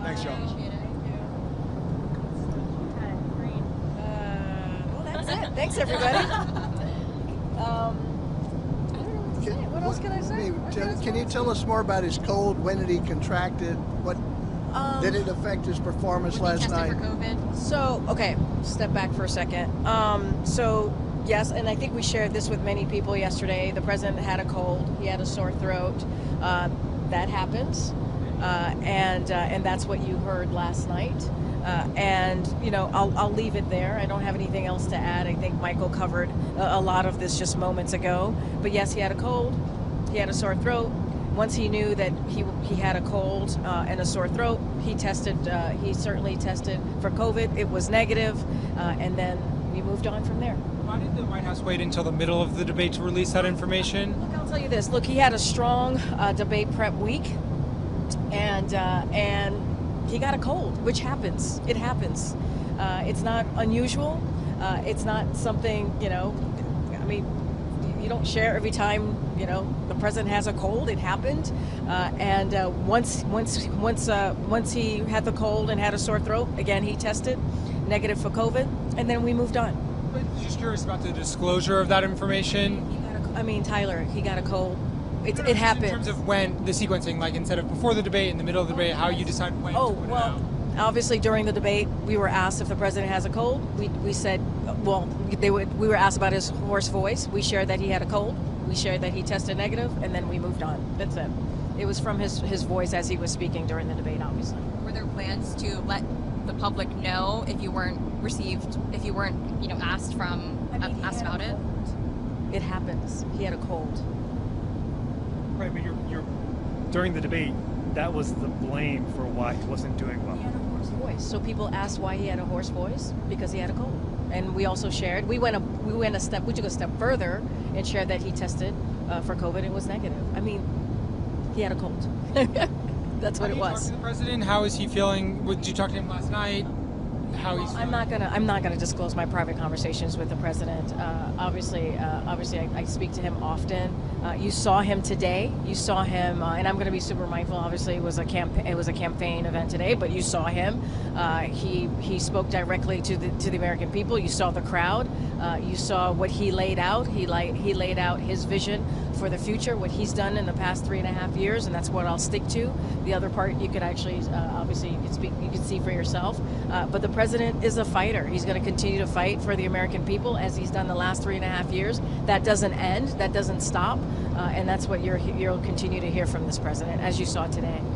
Thanks, y'all. Appreciate it. Well, that's it. Thanks, everybody. What else can I say? Can you tell us more about his cold? When did he contract it? What did it affect his performance Was he last tested night? for COVID? So, okay, step back for a second. So, yes, and I think we shared this with many people yesterday. The president had a cold. He had a sore throat. That happens. And that's what you heard last night. And, you know, I'll leave it there. I don't have anything else to add. I think Michael covered a lot of this just moments ago. But yes, he had a cold. He had a sore throat. Once he knew that he had a cold and a sore throat, he tested. He certainly tested for COVID. It was negative, and then we moved on from there. Why did the White House wait until the middle of the debate to release that information? Look, I'll tell you this. Look, he had a strong debate prep week, and he got a cold, which happens. It happens. It's not unusual. It's not something, you know. I mean, you don't share every time, you know, the president has a cold. It happened, and once he had the cold and had a sore throat, again he tested negative for COVID, and then we moved on. But just curious about the disclosure of that information. Tyler, he got a cold. It In happened. terms of when the sequencing, like instead of before the debate, in the middle of the debate, how you decide when to put it out. Obviously during the debate, we were asked if the president has a cold. We said, well, we were asked about his hoarse voice. We shared that he had a cold. We shared that he tested negative, and then we moved on. That's it. It was from his voice as he was speaking during the debate, obviously. Were there plans to let the public know if you weren't you know, asked asked about it? It happens. He had a cold. Right, but you're during the debate, that was the blame for why he wasn't doing well. He had a hoarse voice. So people asked why he had a hoarse voice, because he had a cold. And we also shared. We took a step further and shared that he tested for COVID and was negative. I mean, he had a cold. That's what it was. Talk to the president. How is he feeling? Did you talk to him last night? How he's feeling? I'm not gonna disclose my private conversations with the president. Obviously, I speak to him often. You saw him today. You saw him, and I'm going to be super mindful. Obviously, it was a campaign event today, but you saw him. He spoke directly to the American people. You saw the crowd. You saw what he laid out. He laid out his vision for the future, what he's done in the past 3.5 years, and that's what I'll stick to. The other part you could actually, obviously, you could see for yourself. But the president is a fighter. He's going to continue to fight for the American people as he's done the last 3.5 years. That doesn't end. That doesn't stop. And that's what you'll continue to hear from this president, as you saw today.